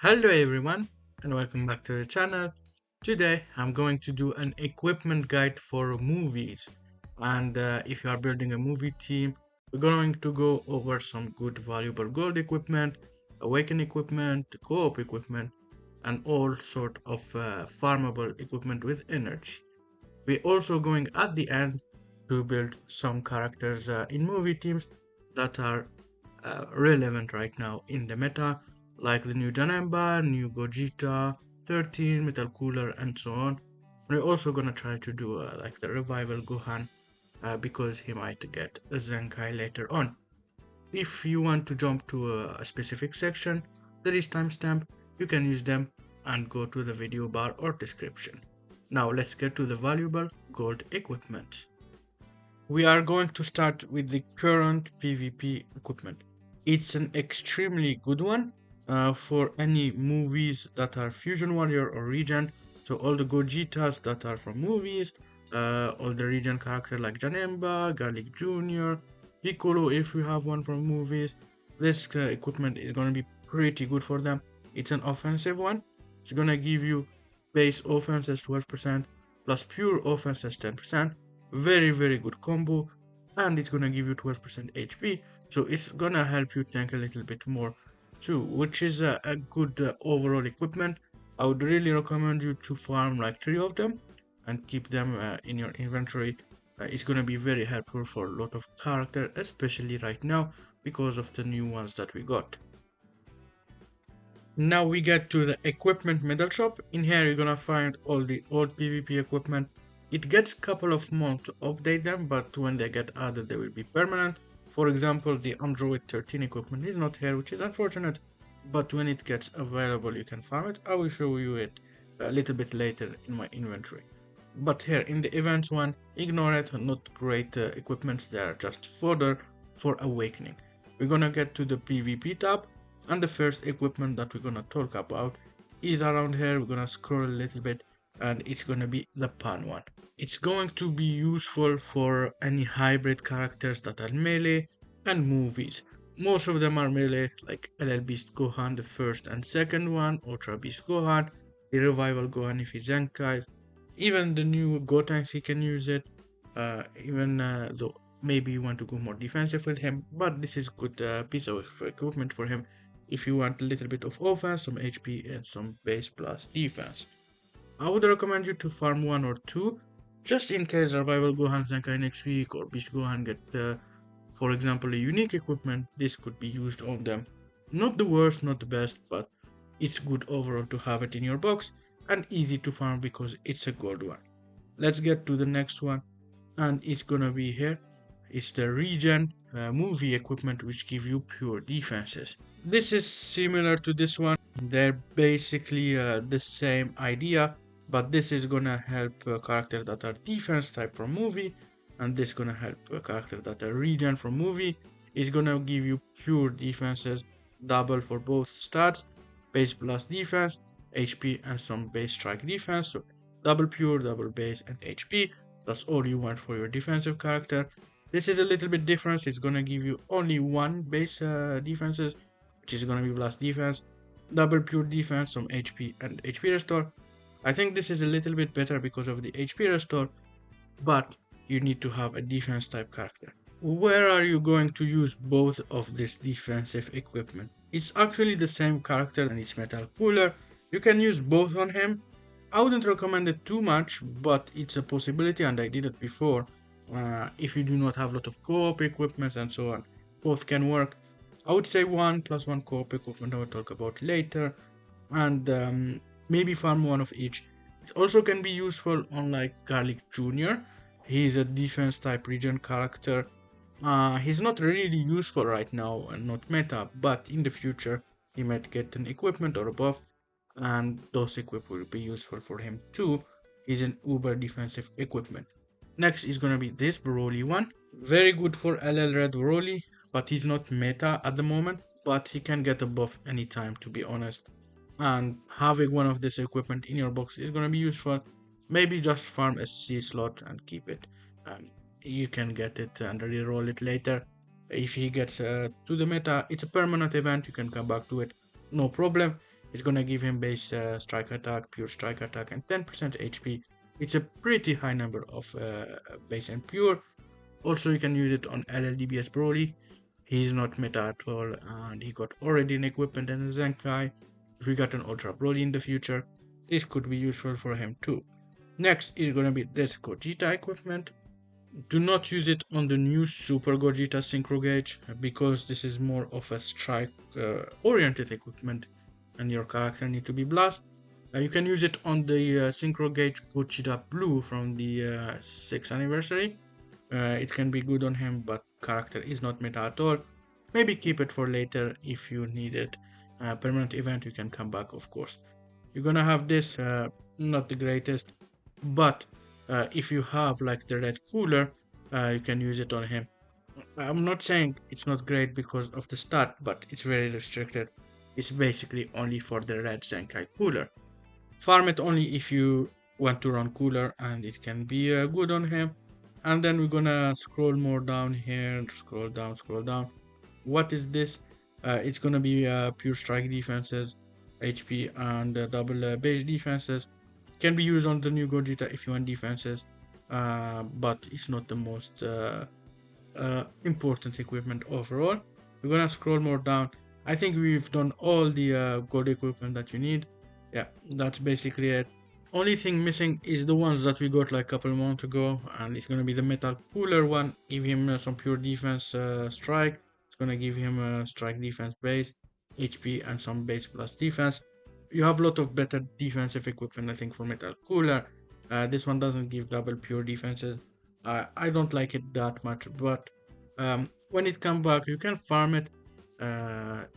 Hello everyone and welcome back to the channel. Today I'm going to do an equipment guide for movies, and if you are building a movie team, we're going to go over some good valuable gold equipment, Awaken equipment, Co-op equipment, and all sort of farmable equipment with energy. We're also going at the end to build some characters in movie teams that are relevant right now in the meta, like the new Janemba, new Gogeta, 13, Metal Cooler, and so on. We're also gonna try to do like the Revival Gohan because he might get a Zenkai later on. If you want to jump to a specific section, there is timestamp, you can use them and go to the video bar or description. Now let's get to the valuable gold equipment. We are going to start with the current PvP equipment. It's an extremely good one for any movies that are Fusion Warrior or Regen. So all the Gogetas that are from movies, all the Regen character like Janemba, Garlic Jr., Piccolo if you have one from movies. This equipment is going to be pretty good for them. It's an offensive one. It's going to give you base offense as 12% plus pure offense as 10%. Very good combo, and it's gonna give you 12% HP, so it's gonna help you tank a little bit more too, which is a good overall equipment. I would really recommend you to farm like 3 of them and keep them in your inventory. It's gonna be very helpful for a lot of character, especially right now because of the new ones that we got. Now we get to the equipment middle shop. In here you're gonna find all the old PvP equipment. It gets a couple of months to update them, but when they get added they will be permanent. For example, the Android 13 equipment is not here, which is unfortunate, but when it gets available you can farm it. I will show you it a little bit later in my inventory. But here in the events one, ignore it, not great equipments, they are just fodder for awakening. We're gonna get to the PvP tab, and the first equipment that we're gonna talk about is around here. We're gonna scroll a little bit and it's gonna be the pan one. It's going to be useful for any hybrid characters that are melee and movies. Most of them are melee, like LL Beast Gohan, the first and second one, Ultra Beast Gohan, the Revival Gohan if he Zenkais, even the new Gotenks he can use it, even though maybe you want to go more defensive with him, but this is good piece of equipment for him if you want a little bit of offense, some HP and some base plus defense. I would recommend you to farm 1 or 2 just in case Revival Gohan Zenkai next week or Beast Gohan get for example a unique equipment. This could be used on them. Not the worst, not the best, but it's good overall to have it in your box and easy to farm because it's a gold one. Let's get to the next one, and it's gonna be here. It's the regen movie equipment which give you pure defenses. This is similar to this one. They're basically the same idea, but this is gonna help a character that are defense type from movie, and this gonna help a character that are regen from movie. It's gonna give you pure defenses, double for both stats, base plus defense, HP, and some base strike defense. So double pure, double base, and HP. That's all you want for your defensive character. This is a little bit different. It's gonna give you only one base defenses, which is gonna be blast defense, double pure defense, some HP, and HP restore. I think this is a little bit better because of the HP restore, but you need to have a defense type character. Where are you going to use both of this defensive equipment? It's actually the same character and it's metal cooler. You can use both on him. I wouldn't recommend it too much, but it's a possibility and I did it before. If you do not have a lot of co-op equipment and so on, both can work. I would say 1+1 co-op equipment I will talk about later, and maybe farm one of each. It also can be useful on like Garlic Jr. He's a defense type regen character. He's not really useful right now and not meta, but in the future he might get an equipment or a buff, and those equip will be useful for him too. He's an uber defensive equipment. Next is gonna be this Broly one. Very good for LL Red Broly, but he's not meta at the moment, but he can get a buff anytime to be honest. And having one of this equipment in your box is gonna be useful. Maybe just farm a C slot and keep it. You can get it and reroll it later. If he gets to the meta, it's a permanent event, you can come back to it, no problem. It's gonna give him base strike attack, pure strike attack, and 10% HP. It's a pretty high number of base and pure. Also, you can use it on LLDBS Broly. He's not meta at all, and he got already an equipment and a Zenkai. If we got an Ultra Broly in the future, this could be useful for him too. Next is gonna be this Gogeta equipment. Do not use it on the new Super Gogeta Synchro gauge because this is more of a strike oriented equipment and your character need to be blast. You can use it on the Synchro gauge Gogeta Blue from the 6th anniversary. It can be good on him, but character is not meta at all. Maybe keep it for later if you need it. Permanent event, you can come back, of course. You're gonna have this, not the greatest, but if you have like the red cooler, you can use it on him. I'm not saying it's not great because of the stat, but it's very restricted. It's basically only for the red Zenkai cooler. Farm it only if you want to run cooler, and it can be good on him. And then we're gonna scroll more down here, scroll down. What is this? It's gonna be pure strike defenses, HP, and double base defenses. Can be used on the new Gogeta if you want defenses, but it's not the most important equipment overall. We're gonna scroll more down. I think we've done all the good equipment that you need. Yeah, that's basically it. Only thing missing is the ones that we got like a couple months ago, and it's gonna be the metal cooler one. Give him some pure defense strike. It's gonna give him a strike defense base, HP, and some base plus defense. You have a lot of better defensive equipment, I think, for metal cooler. This one doesn't give double pure defenses. I don't like it that much, but when it comes back, you can farm it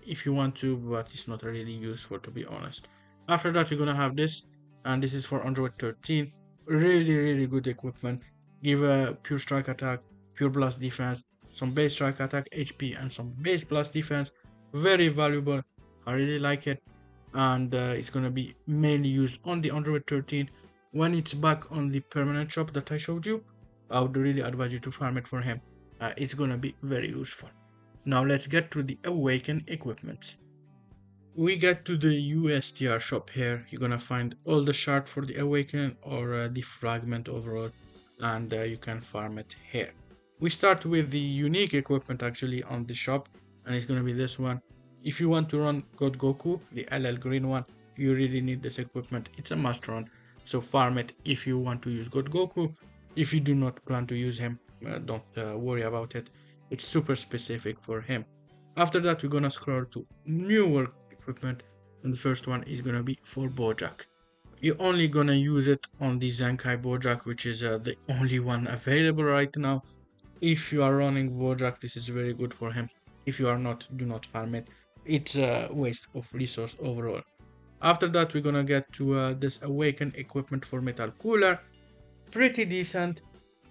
if you want to, but it's not really useful, to be honest. After that, you're gonna have this, and this is for Android 13. Really good equipment. Give a pure strike attack, pure blast defense, some base strike attack, HP, and some base blast defense. Very valuable. I really like it, and it's gonna be mainly used on the Android 13. When it's back on the permanent shop that I showed you, I would really advise you to farm it for him. It's gonna be very useful. Now let's get to the Awaken equipment. We get to the USTR shop here. You're gonna find all the shard for the Awaken or the fragment overall, and you can farm it here. We start with the unique equipment actually on the shop, and it's gonna be this one. If you want to run God Goku, the LL green one, you really need this equipment. It's a must run, so farm it if you want to use God Goku. If you do not plan to use him, don't worry about it. It's super specific for him. After that, we're gonna scroll to newer equipment, and the first one is gonna be for Bojack. You're only gonna use it on the Zenkai Bojack, which is the only one available right now. If you are running Bojack, this is very good for him. If you are not, do not farm it. It's a waste of resource overall. After that, we're gonna get to this Awaken equipment for Metal Cooler. Pretty decent,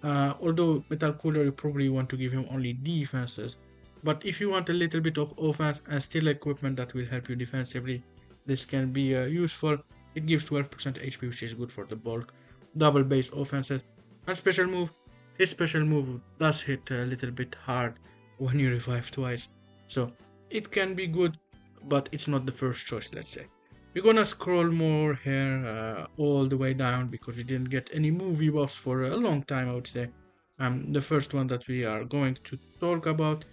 although Metal Cooler you probably want to give him only defenses. But if you want a little bit of offense and still equipment that will help you defensively, this can be useful. It gives 12% HP, which is good for the bulk. Double base offenses and special move. His special move does hit a little bit hard when you revive twice, so it can be good, but it's not the first choice, let's say. We're gonna scroll more here all the way down because we didn't get any movie buffs for a long time, I would say. The first one that we are going to talk about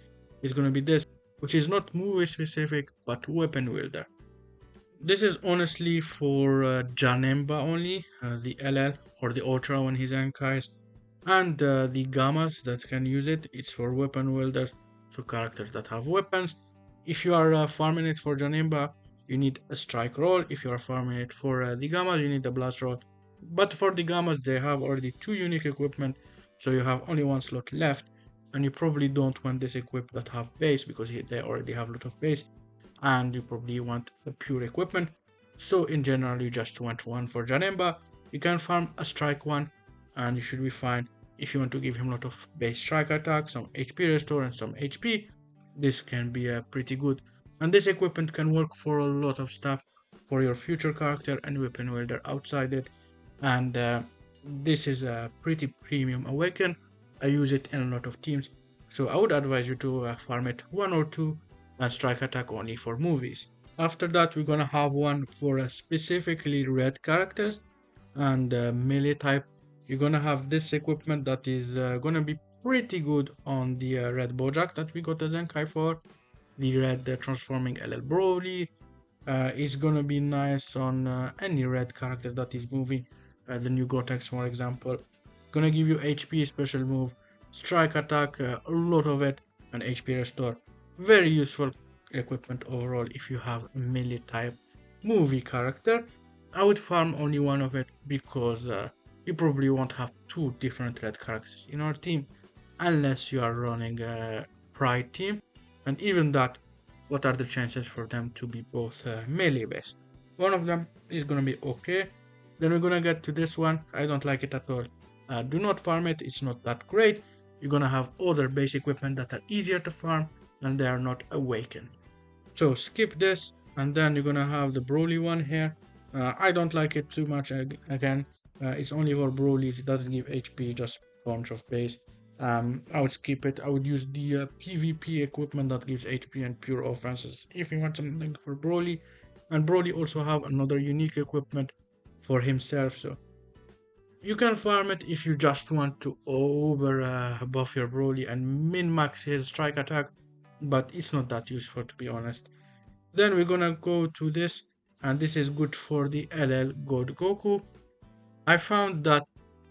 is gonna be this, which is not movie specific, but weapon wielder. This is honestly for Janemba only, the LL or the Ultra when he's Enkais, and the Gammas that can use it. It's for weapon wielders, so characters that have weapons. If you are farming it for Janemba, you need a strike roll. If you are farming it for the Gammas, you need a blast roll. But for the Gammas, they have already 2 unique equipment, so you have only 1 slot left, and you probably don't want this equip that have base because they already have a lot of base, and you probably want a pure equipment. So in general, you just want one for Janemba. You can farm a strike one, and you should be fine. If you want to give him a lot of base strike attack, some HP restore, and some HP, this can be pretty good. And this equipment can work for a lot of stuff for your future character and weapon wielder outside it. And this is a pretty premium Awaken. I use it in a lot of teams, so I would advise you to farm it 1 or 2 and strike attack only for movies. After that, we're gonna have one for specifically red characters and melee type. You're gonna have this equipment that is gonna be pretty good on the red Bojack that we got the Zenkai for. The red transforming LL Broly is gonna be nice on any red character that is moving. The new Gotenks, for example, gonna give you HP, special move, strike attack, a lot of it, and HP restore. Very useful equipment overall if you have a melee type movie character. I would farm only one of it because you probably won't have two different red characters in our team unless you are running a pride team, and even that, what are the chances for them to be both melee based? One of them is gonna be okay. Then we're gonna get to this one. I don't like it at all. Do not farm it, it's not that great. You're gonna have other base equipment that are easier to farm and they are not awakened. So skip this, and then you're gonna have the Broly one here. I don't like it too much again. It's only for Broly's, it doesn't give HP, just bunch of base. I would skip it. I would use the PvP equipment that gives HP and pure offenses if you want something for Broly. And Broly also have another unique equipment for himself, so you can farm it if you just want to over buff your Broly and min-max his strike attack, but it's not that useful to be honest. Then we're gonna go to this, and this is good for the LL God Goku. I found that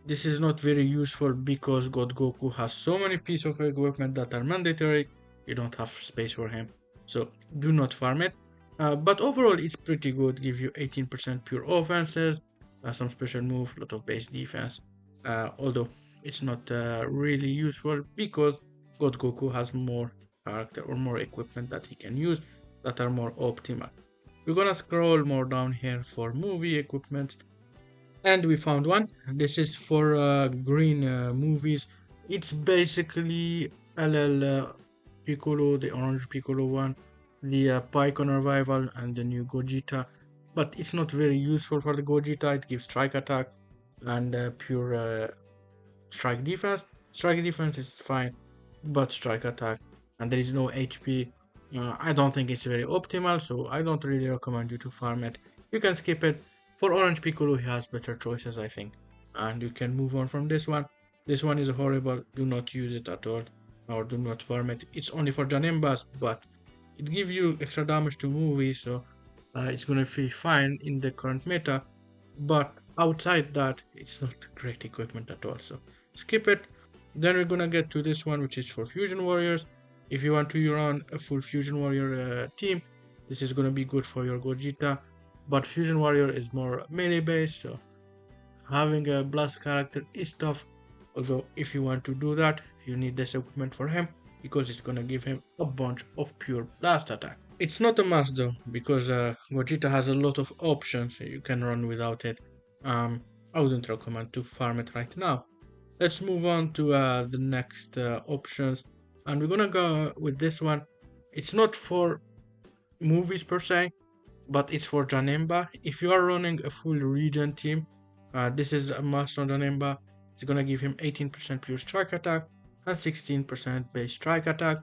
this is not very useful because God Goku has so many pieces of equipment that are mandatory, you don't have space for him, so do not farm it. But overall it's pretty good, give you 18% pure offenses, some special move, lot of base defense, although it's not really useful because God Goku has more character or more equipment that he can use that are more optimal. We're gonna scroll more down here for movie equipment, and we found one. This is for green movies. It's basically LL Piccolo, the orange Piccolo one, the Python Revival, and the new Gogeta. But it's not very useful for the Gogeta. It gives strike attack and pure strike defense. Strike defense is fine, but strike attack, and there is no HP. I don't think it's very optimal, so I don't really recommend you to farm it. You can skip it. For Orange Piccolo, he has better choices, I think. And you can move on from this one. This one is horrible. Do not use it at all, or do not farm it. It's only for Janembas, but it gives you extra damage to movies, so it's gonna be fine in the current meta. But outside that, it's not great equipment at all, so skip it. Then we're gonna get to this one, which is for Fusion Warriors. If you want to run a full Fusion Warrior team, this is gonna be good for your Gogeta. But Fusion Warrior is more melee based, so having a blast character is tough. Although if you want to do that, you need this equipment for him because it's gonna give him a bunch of pure blast attack. It's not a must though, because Gogeta has a lot of options you can run without it. I wouldn't recommend to farm it right now. Let's move on to the next options, and we're gonna go with this one. It's not for movies per se, but it's for Janemba. If you are running a full regen team, this is a must on Janemba. It's gonna give him 18% pure strike attack and 16% base strike attack,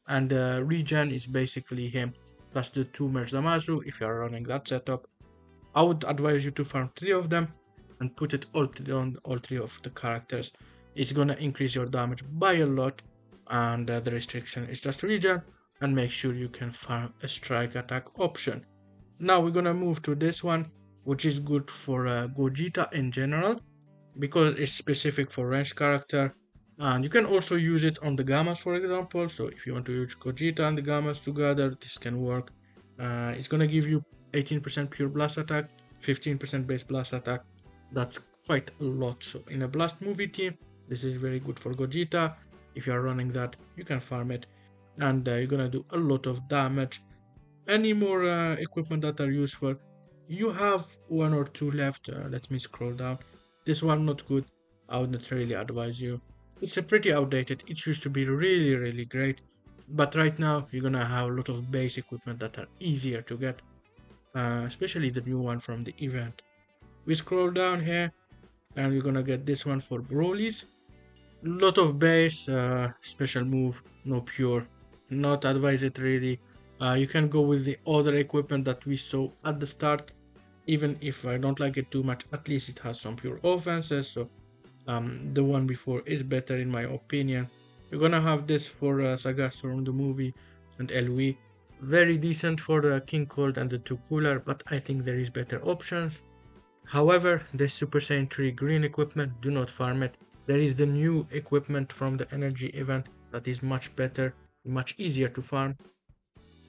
and regen is basically him plus the 2 Merge Damasu. If you are running that setup, I would advise you to farm 3 of them and put it on all 3 of the characters. It's gonna increase your damage by a lot, and the restriction is just regen, and make sure you can farm a strike attack option. Now we're gonna move to this one, which is good for Gogeta in general because it's specific for range character, and you can also use it on the Gammas, for example. So if you want to use Gogeta and the Gammas together, this can work. It's gonna give you 18% pure blast attack, 15% base blast attack. That's quite a lot. So in a blast movie team, this is very good for Gogeta. If you are running that, you can farm it, and you're gonna do a lot of damage. Any more equipment that are useful? You have 1 or 2 left. Let me scroll down. This one not good. I would not really advise you. It's a pretty outdated. It used to be really great, but right now you're gonna have a lot of base equipment that are easier to get, especially the new one from the event. We scroll down here, and we're gonna get this one for Broly's. Lot of base, special move, no pure. Not advise it really. You can go with the other equipment that we saw at the start. Even if I don't like it too much, at least it has some pure offenses, so the one before is better in my opinion. You're gonna have this for Sagas from the movie and LV. Very decent for the King Cold and the 2 Cooler, but I think there is better options. However, this Super Saiyan 3 green equipment, do not farm it. There is the new equipment from the energy event that is much better, much easier to farm.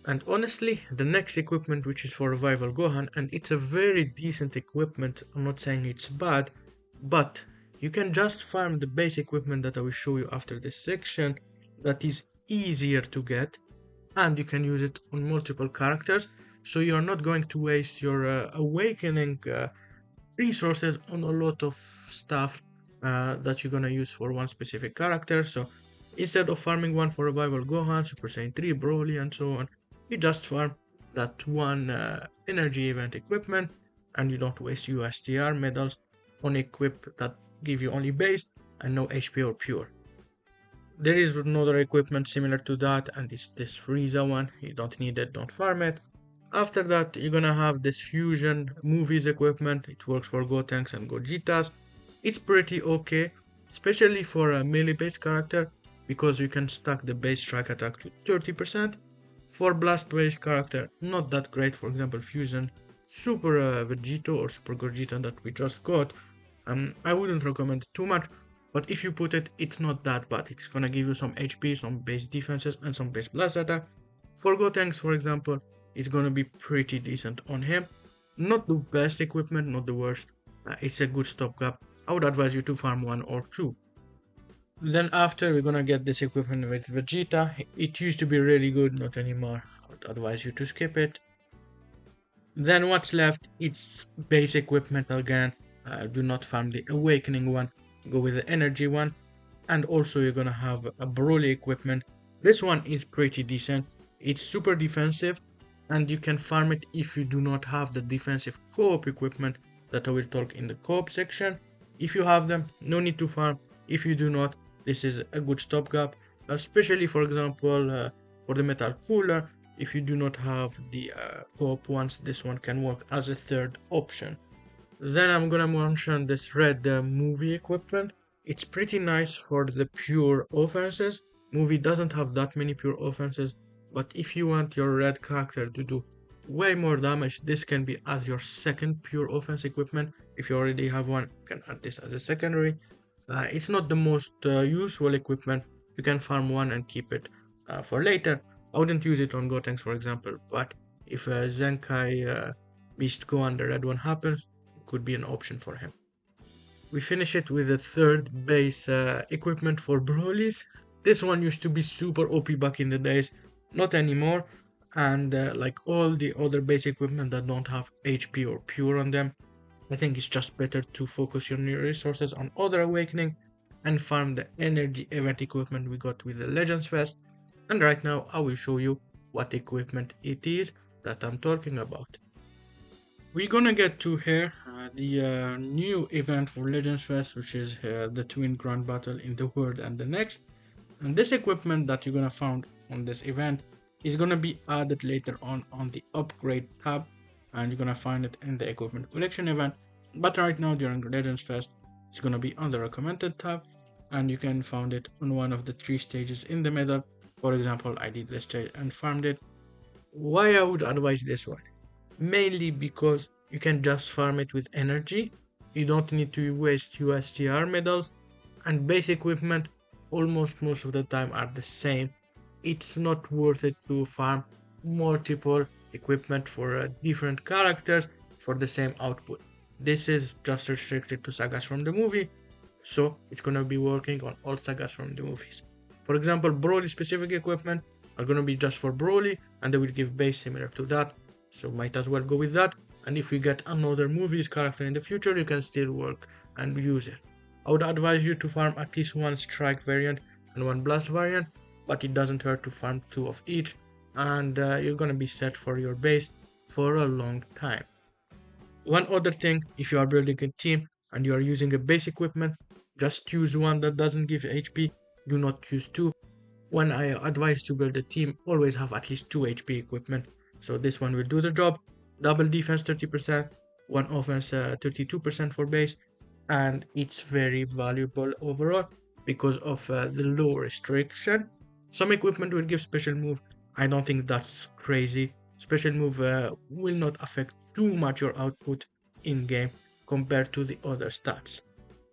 And honestly, the next equipment, which is for Revival Gohan, and it's a very decent equipment, I'm not saying it's bad, but you can just farm the base equipment that I will show you after this section, that is easier to get, and you can use it on multiple characters, so you're not going to waste your awakening resources on a lot of stuff that you're gonna use for one specific character. So instead of farming one for Revival Gohan, Super Saiyan 3, Broly, and so on, you just farm that one energy event equipment, and you don't waste USTR medals on equip that give you only base and no HP or pure. There is another equipment similar to that, and it's this Frieza one. You don't need it, don't farm it. After that, you're gonna have this fusion movies equipment. It works for Gotenks and Gogetas. It's pretty okay, especially for a melee based character, because you can stack the base strike attack to 30%. For blast based character, not that great. For example, fusion Super Vegito or Super Gogeta that we just got. I wouldn't recommend it too much, but if you put it, it's not that bad. It's gonna give you some HP, some base defenses, and some base blast attack. For Gotenks, for example, it's gonna be pretty decent on him. Not the best equipment, not the worst. It's a good stopgap. I would advise you to farm one or two. Then after, we're gonna get this equipment with Vegeta. It used to be really good, not anymore. I would advise you to skip it. Then what's left? It's base equipment again. Do not farm the awakening one. Go with the energy one. And also you're gonna have a Broly equipment. This one is pretty decent. It's super defensive, and you can farm it if you do not have the defensive Coop equipment that I will talk in the Coop section. If you have them, no need to farm. If you do not, this is a good stopgap, especially for example for the Metal Cooler. If you do not have the Coop ones, this one can work as a third option. Then I'm gonna mention this red movie equipment. It's pretty nice for the pure offenses. Movie doesn't have that many pure offenses, but if you want your red character to do way more damage, this can be as your second pure offense equipment. If you already have one, you can add this as a secondary. It's not the most useful equipment. You can farm one and keep it for later. I wouldn't use it on Gotenks, for example, but if Zenkai Beast Gohan, the red one, happens, it could be an option for him. We finish it with the third base equipment for Broly's. This one used to be super OP back in the days, not anymore, and like all the other base equipment that don't have HP or pure on them, I think it's just better to focus your resources on other awakening and farm the energy event equipment we got with the Legends Fest. And right now I will show you what equipment it is that I'm talking about. We're gonna get to here the new event for Legends Fest, which is the Twin Grand Battle in the World and the Next. And this equipment that you're gonna find on this event is gonna be added later on the upgrade tab, and you're gonna find it in the equipment collection event. But right now during Legends Fest, it's gonna be on the recommended tab, and you can find it on one of the 3 stages in the middle. For example, I did this stage and farmed it. Why I would advise this one? Mainly because you can just farm it with energy. You don't need to waste USTR medals, and base equipment almost most of the time are the same. It's not worth it to farm multiple equipment for different characters for the same output. This is just restricted to sagas from the movie, so it's gonna be working on all sagas from the movies. For example, Broly specific equipment are gonna be just for Broly, and they will give base similar to that, so might as well go with that. And if we get another movie's character in the future, you can still work and use it. I would advise you to farm at least one strike variant and one blast variant, but it doesn't hurt to farm 2 of each, and you're gonna be set for your base for a long time. One other thing, if you are building a team and you are using a base equipment, just choose one that doesn't give HP. Do not choose 2. when I advise to build a team, always have at least 2 HP equipment. So this one will do the job. Double defense 30%, one offense 32% for base, and it's very valuable overall because of the low restriction. Some equipment will give special move. I don't think that's crazy. Special move will not affect too much your output in game compared to the other stats.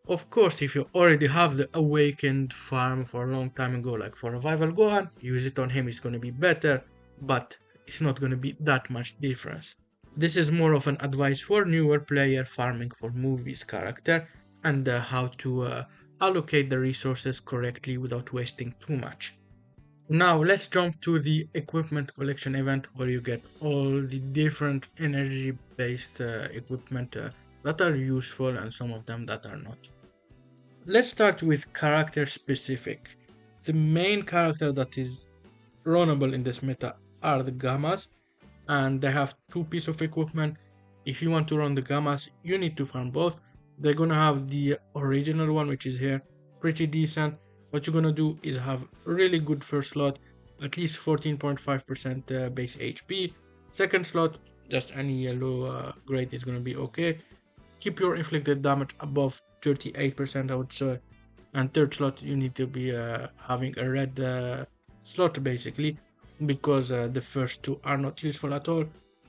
Of course, if you already have the Awakened farm for a long time ago, like for Revival Gohan, use it on him, it's gonna be better, but it's not gonna be that much difference. This is more of an advice for newer player farming for movies character and how to allocate the resources correctly without wasting too much. Now let's jump to the equipment collection event where you get all the different energy based equipment that are useful and some of them that are not. Let's start with character specific. The main character that is runnable in this meta are the Gammas, and they have two pieces of equipment. If you want to run the Gammas, you need to farm both. They're gonna have the original one, which is here, pretty decent. What you're gonna do is have really good first slot, at least 14.5% base HP. Second slot, just any yellow grade is gonna be okay. Keep your inflicted damage above 38%, I would say. And third slot, you need to be having a red slot basically, because the first two are not useful at all,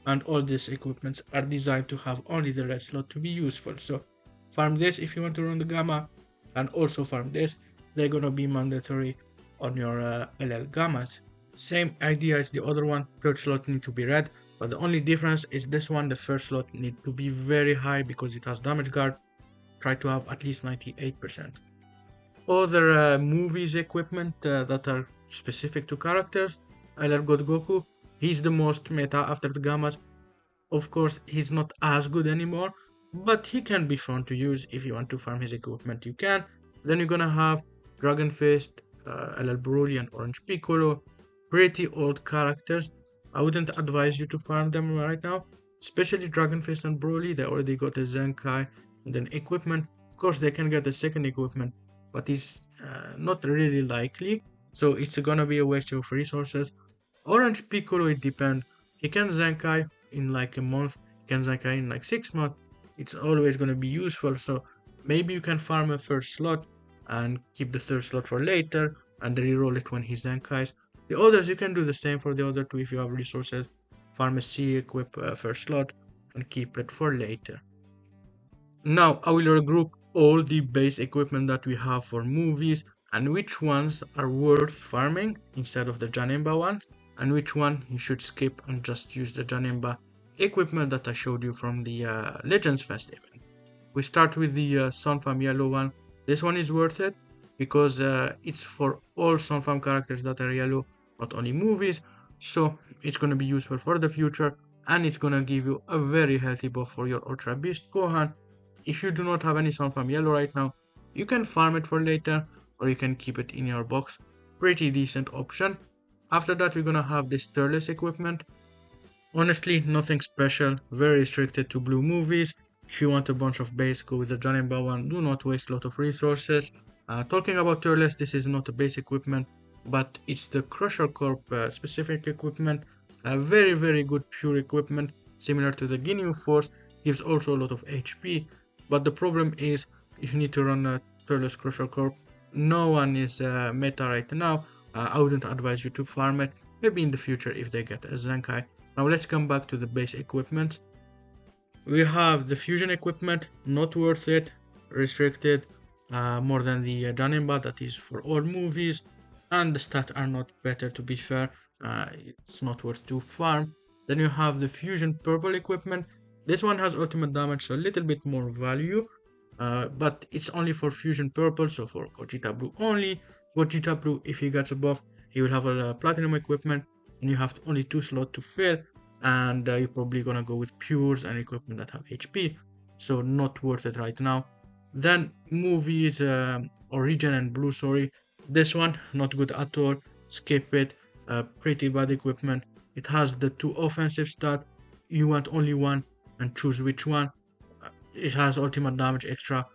and all these equipments are designed to have only the red slot to be useful. So farm this if you want to run the Gamma, and also farm this. They're gonna be mandatory on your LL Gammas. Same idea as the other one, third slot need to be red, but the only difference is this one, the first slot need to be very high because it has damage guard. Try to have at least 98%. Other movies equipment that are specific to characters, LL Goku, he's the most meta after the Gammas. Of course, he's not as good anymore, but he can be fun to use if you want to farm his equipment, you can. Then you're gonna have Dragon Fist, LL Broly, and Orange Piccolo. Pretty old characters. I wouldn't advise you to farm them right now, especially Dragon Fist and Broly. They already got a Zenkai and then equipment. Of course, they can get a second equipment, but it's not really likely. So it's gonna be a waste of resources. Orange Piccolo, it depends. He can Zenkai in like a month, he can Zenkai in like 6 months. It's always gonna be useful. So maybe you can farm a first slot and keep the third slot for later and reroll it when he Zenkais. The others, you can do the same for the other two if you have resources. Farm a C, equip a first slot, and keep it for later. Now I will regroup all the base equipment that we have for movies and which ones are worth farming instead of the Janemba ones, and which one you should skip and just use the Janemba equipment that I showed you from the Legends Fest event. We start with the Sunfam yellow one. This one is worth it because it's for all Sunfam characters that are yellow, not only movies, so it's gonna be useful for the future and it's gonna give you a very healthy buff for your Ultra Beast Gohan. If you do not have any Sunfam yellow right now, you can farm it for later or you can keep it in your box. Pretty decent option. After that, we're gonna have this Turles equipment. Honestly, nothing special, very restricted to blue movies. If you want a bunch of base, go with the Janemba one, do not waste a lot of resources. Talking about Turles, this is not a base equipment, but it's the Crusher Corp specific equipment. Very good pure equipment, similar to the Ginyu Force, gives also a lot of HP. But the problem is, you need to run a Turles Crusher Corp. No one is meta right now. I wouldn't advise you to farm it. Maybe in the future if they get a Zenkai. Now let's come back to the base equipment. We have the fusion equipment, not worth it, restricted, more than the Janemba that is for all movies, and the stats are not better to be fair. It's not worth to farm. Then you have the fusion purple equipment. This one has ultimate damage, so a little bit more value, but it's only for fusion purple, so for Gogeta blue only. Gogeta blue, if he gets a buff, he will have a platinum equipment, and you have only 2 slots to fill, and you're probably gonna go with pures and equipment that have HP, so not worth it right now. Then movies, or regen and blue, sorry. This one, not good at all, skip it, pretty bad equipment. It has the 2 offensive stats, you want only one, and choose which one. It has ultimate damage extra,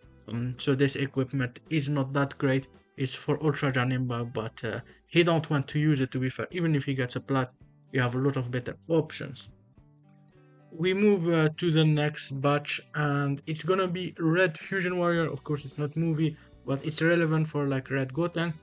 so this equipment is not that great. is for Ultra Janemba, but he don't want to use it, to be fair. Even if he gets a plat, you have a lot of better options. We move to the next batch, and it's gonna be Red Fusion Warrior. Of course, it's not movie, but it's relevant for like Red Gotenks.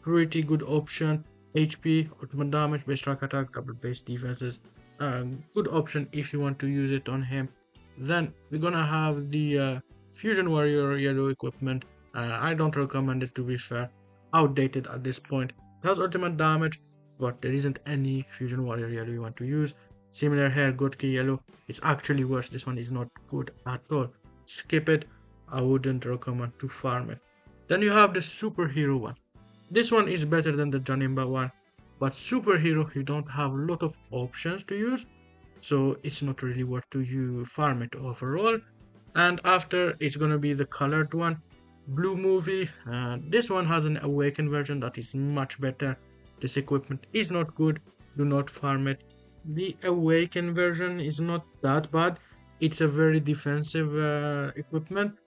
Pretty good option. HP, ultimate damage, base strike attack, double base defenses. Good option if you want to use it on him. Then we're gonna have the Fusion Warrior yellow equipment. I don't recommend it, to be fair. Outdated at this point. It has ultimate damage, but there isn't any Fusion Warrior yellow you want to use. Similar hair, Godku yellow. It's actually worse. This one is not good at all. Skip it. I wouldn't recommend to farm it. Then you have the superhero one. This one is better than the Janemba one, but superhero you don't have a lot of options to use, so it's not really worth to you farm it overall. And after, it's gonna be the colored one, blue movie. This one has an Awaken version that is much better. This equipment is not good. Do not farm it. The Awaken version is not that bad. It's a very defensive equipment.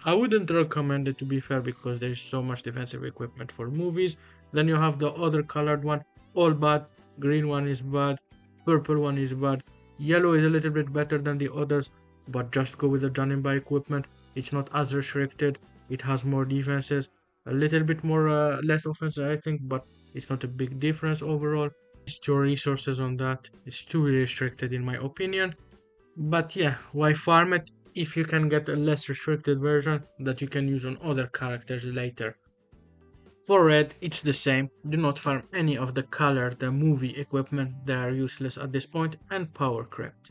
I wouldn't recommend it, to be fair, because there is so much defensive equipment for movies. Then you have the other colored one, all bad. Green one is bad, purple one is bad, yellow is a little bit better than the others, but just go with the Janemba equipment. It's not as restricted. It has more defenses, a little bit more less offense, I think, but it's not a big difference overall. Waste your resources on that. It's too restricted in my opinion. But yeah, why farm it if you can get a less restricted version that you can use on other characters later? For red, it's the same. Do not farm any of the colored movie equipment, they are useless at this point, and power crept.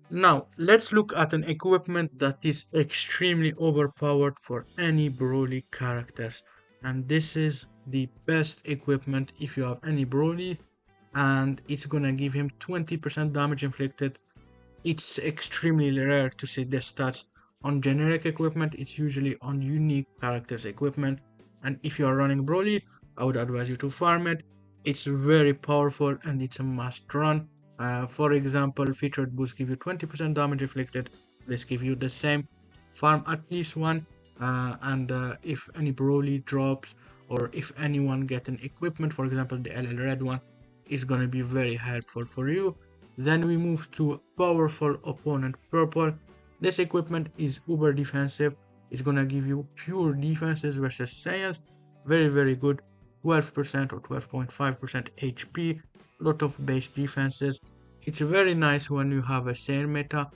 Now, let's look at an equipment that is extremely overpowered for any Broly characters. And this is the best equipment if you have any Broly, and it's gonna give him 20% damage inflicted. It's extremely rare to see the stats on generic equipment. It's usually on unique characters equipment, and if you are running Broly, I would advise you to farm it. It's very powerful and it's a must run. For example, featured boosts give you 20% damage inflicted. This give you the same. Farm at least one, and if any Broly drops, or if anyone get an equipment, for example the LL red one, is gonna be very helpful for you. Then we move to powerful opponent purple. This equipment is uber defensive. It's gonna give you pure defenses versus Saiyans. Very good. 12% or 12.5% HP. Lot of base defenses. It's very nice when you have a Saiyan meta.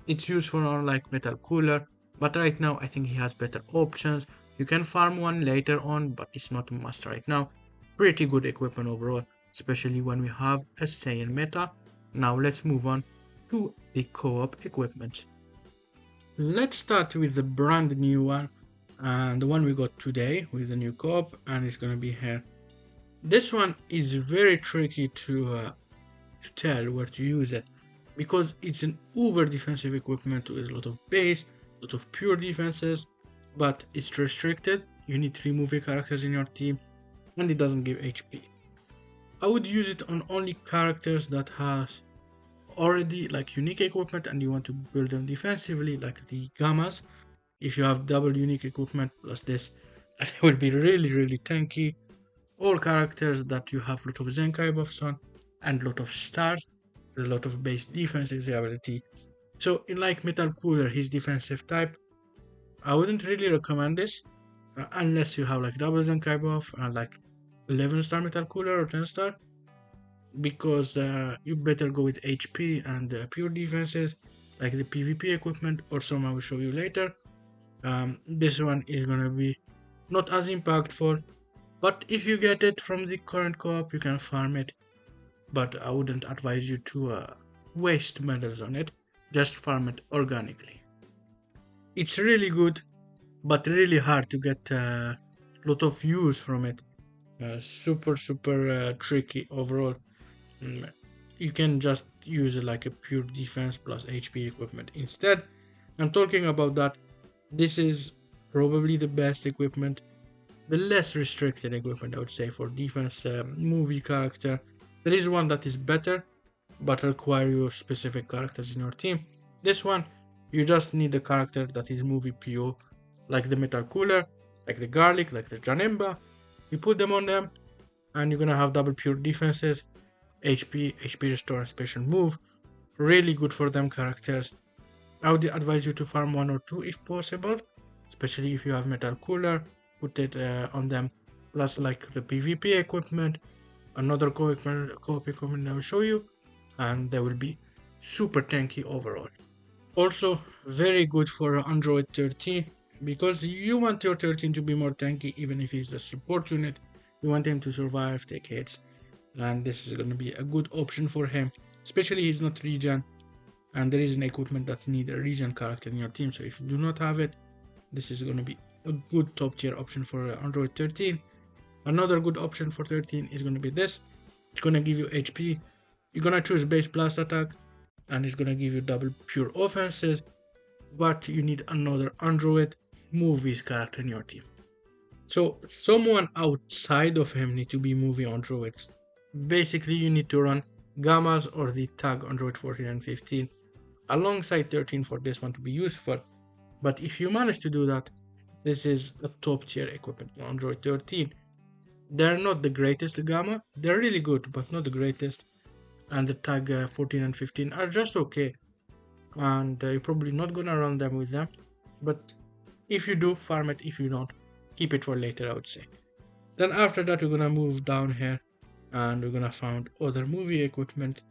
It's useful on like Metal Cooler, but right now I think he has better options. You can farm one later on, but it's not a must right now. Pretty good equipment overall, especially when we have a Saiyan meta. Now let's move on to the co-op equipment. Let's start with the brand new one, and the one we got today with the new co-op, and it's gonna be here. This one is very tricky to tell where to use it, because it's an uber defensive equipment with a lot of base, a lot of pure defenses, but it's restricted. You need 3 movie characters in your team, and it doesn't give HP. I would use it on only characters that has already like unique equipment and you want to build them defensively, like the Gammas. If you have double unique equipment plus this, it will be really tanky. All characters that you have a lot of Zenkai buffs on and a lot of stars, there's a lot of base defensive ability. So in like Metal Cooler, his defensive type, I wouldn't really recommend this unless you have like double Zenkai buff and like 11 star Metal Cooler or 10 star, because you better go with HP and pure defenses like the PvP equipment or some I will show you later. This one is gonna be not as impactful, but if you get it from the current co-op you can farm it, but I wouldn't advise you to waste medals on it. Just farm it organically. It's really good, but really hard to get a lot of use from it. Super tricky overall. You can just use like a pure defense plus HP equipment instead. I'm talking about that. This is probably the best equipment, the less restricted equipment I would say for defense movie character. There is one that is better but require your specific characters in your team. This one, you just need a character that is movie PO, like the Metal Cooler. like the garlic, like the Janemba. You put them on them, and you're gonna have double pure defenses, HP restore, and special move. Really good for them characters. I would advise you to farm 1 or 2 if possible, especially if you have metal cooler. Put it on them, plus like the PvP equipment, another co-op equipment I will show you, and they will be super tanky overall. Also, very good for Android 13, because you want your 13 to be more tanky even if he's a support unit. You want him to survive, take hits, and this is going to be a good option for him, especially he's not regen, and there is an equipment that need a regen character in your team, so if you do not have it, this is going to be a good top tier option for Android 13. Another good option for 13 is going to be this. It's going to give you HP. You're going to choose base blast attack, and it's going to give you double pure offenses, but you need another Android movies character in your team. So someone outside of him need to be movie Androids. Basically, you need to run Gammas or the tag Android 14 and 15 alongside 13 for this one to be useful. But if you manage to do that, this is a top tier equipment on Android 13. They're not the greatest Gamma, they're really good, but not the greatest. And the tag 14 and 15 are just okay. And you're probably not gonna run them with them. But if you do, farm it. If you don't, keep it for later, I would say. Then after that, we're gonna move down here and we're gonna find other movie equipment.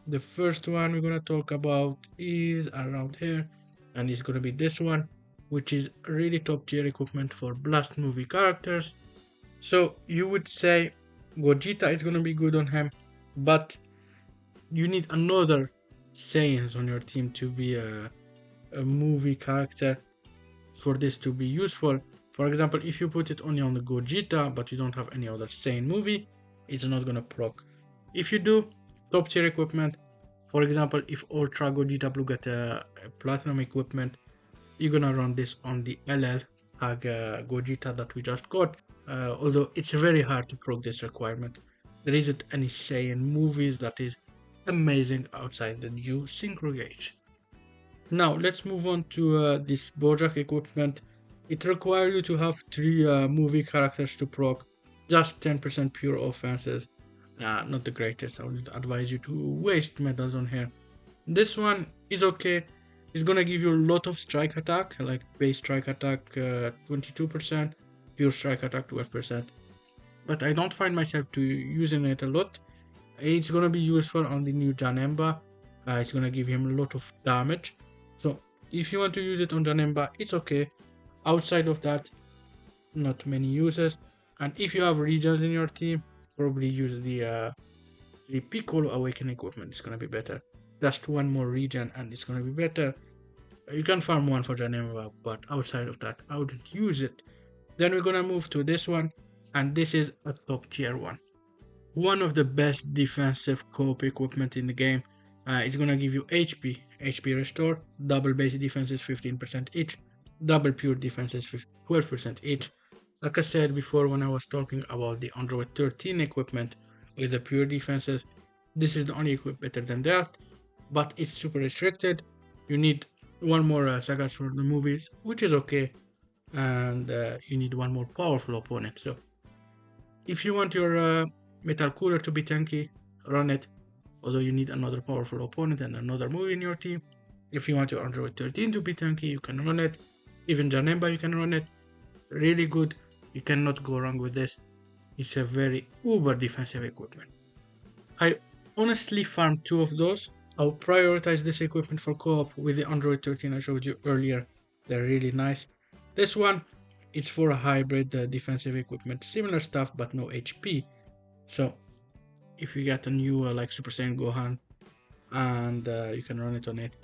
The first one we're gonna talk about is around here, and it's gonna be this one, which is really top tier equipment for blast movie characters. So you would say Gogeta is gonna be good on him, but you need another Saiyans on your team to be a movie character for this to be useful. For example, if you put it only on the Gogeta but you don't have any other Saiyan movie, it's not gonna proc. If you do, top tier equipment. For example, if Ultra Gogeta Blue get a platinum equipment, you're gonna run this on the LL Gogeta that we just got. Although it's very hard to proc this requirement. There isn't any Saiyan movies that is amazing outside the new Synchro gauge. Now let's move on to this Bojack equipment. It requires you to have 3 movie characters to proc, just 10% pure offenses. Not the greatest. I would advise you to waste medals on here. This one is okay. It's gonna give you a lot of strike attack, like base strike attack 22%, pure strike attack 12%. But I don't find myself to using it a lot. It's gonna be useful on the new Janemba. It's gonna give him a lot of damage. So if you want to use it on Janemba, it's okay. Outside of that, not many uses. And if you have regions in your team, probably use the piccolo Awaken equipment. It's gonna be better. Just 1 more region and it's gonna be better. You can farm 1 for Janemba, but outside of that, I wouldn't use it. Then we're gonna move to this one, and this is a top tier one. One of the best defensive co-op equipment in the game. It's gonna give you HP restore, double base defenses 15% each, double pure defenses 12% each. Like I said before when I was talking about the Android 13 equipment with the pure defenses, this is the only equipment better than that, but it's super restricted. You need 1 more Sagas for the movies, which is okay, and you need 1 more powerful opponent. So if you want your metal cooler to be tanky, run it, although you need another powerful opponent and another movie in your team. If you want your Android 13 to be tanky, you can run it. Even Janemba, you can run it. Really good. You cannot go wrong with this. It's a very uber defensive equipment. I honestly farmed 2 of those. I'll prioritize this equipment for co-op with the Android 13 I showed you earlier. They're really nice. This one, it's for a hybrid defensive equipment. Similar stuff, but no HP. So if you get a new like Super Saiyan Gohan, and you can run it on it.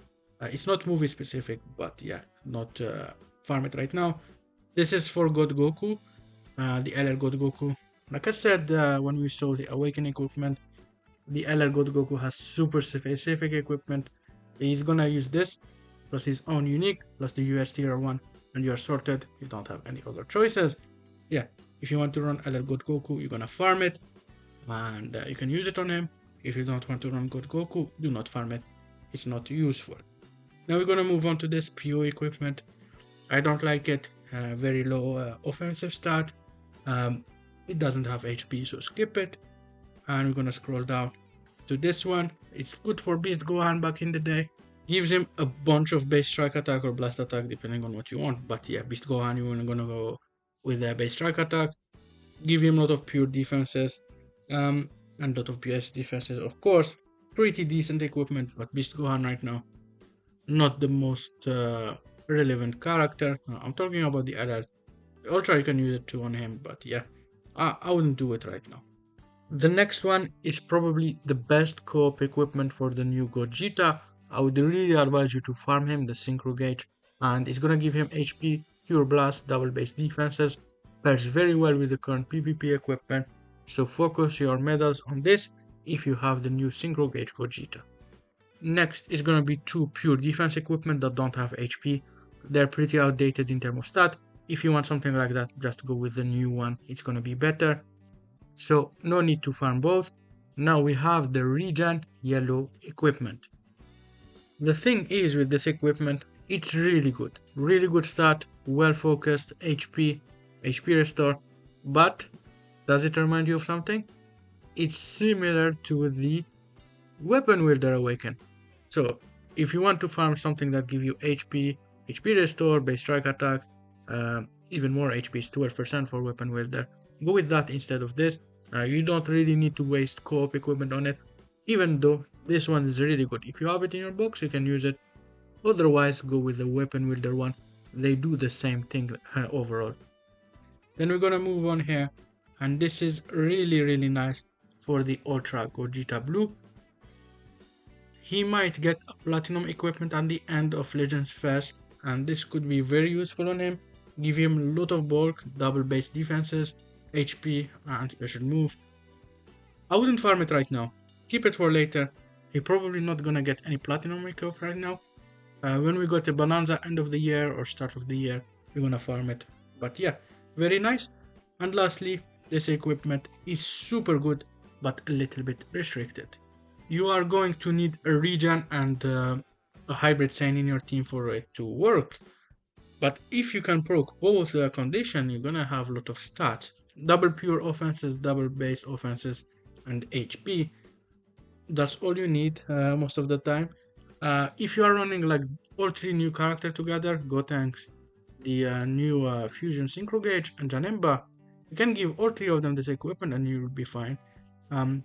It's not movie specific, but yeah, not farm it right now. This is for Godku, the LL Goku. Like I said when we saw the Awaken equipment, the LL Goku has super specific equipment. He's gonna use this plus his own unique plus the USTR one, and you are sorted. You don't have any other choices. Yeah, if you want to run LL Goku, you're gonna farm it, and you can use it on him. If you don't want to run Goku, do not farm it. It's not useful. Now we're gonna move on to this PO equipment. I don't like it. very low offensive stat. It doesn't have HP, so skip it. And we're gonna scroll down to this one. It's good for Beast Gohan back in the day. Gives him a bunch of base strike attack or blast attack depending on what you want. But yeah, Beast Gohan, you're gonna go with a base strike attack. Give him a lot of pure defenses, and a lot of PS defenses, of course. Pretty decent equipment, but Beast Gohan right now, not the most relevant character. I'm talking about the LL. Ultra, you can use it too on him, but yeah, I wouldn't do it right now. The next one is probably the best co-op equipment for the new Gogeta. I would really advise you to farm him, the Synchro gauge, and it's gonna give him HP, Cure Blast, double base defenses, pairs very well with the current PvP equipment, so focus your medals on this if you have the new Synchro gauge Gogeta. Next is gonna be two pure defense equipment that don't have HP. They're pretty outdated in terms of stat. If you want something like that, just go with the new one, it's gonna be better. So no need to farm both. Now we have the regen yellow equipment. The thing is with this equipment, it's really good stat, well focused, HP restore, but does it remind you of something? It's similar to the weapon wielder Awaken. So if you want to farm something that give you HP restore, base strike attack, even more HP is 12% for weapon wielder, go with that instead of this. You don't really need to waste co-op equipment on it, even though this one is really good. If you have it in your box, you can use it. Otherwise, go with the weapon wielder one. They do the same thing overall. Then we're gonna move on here, and this is really nice for the Ultra Gogeta Blue. He might get a platinum equipment at the end of Legends Fest, and this could be very useful on him. Give him a lot of bulk, double base defenses, HP and special moves. I wouldn't farm it right now. Keep it for later. He's probably not gonna get any platinum equip right now. When we got a bonanza end of the year or start of the year, we're gonna farm it. But yeah, very nice. And lastly, this equipment is super good, but a little bit restricted. You are going to need a regen and a hybrid Saiyan in your team for it to work. But if you can proc both condition, you're gonna have a lot of stats. Double pure offenses, double base offenses, and HP. That's all you need most of the time. If you are running like all three new characters together, Gotenks, the new Fusion Synchro Gauge, and Janemba, you can give all three of them this equipment and you will be fine.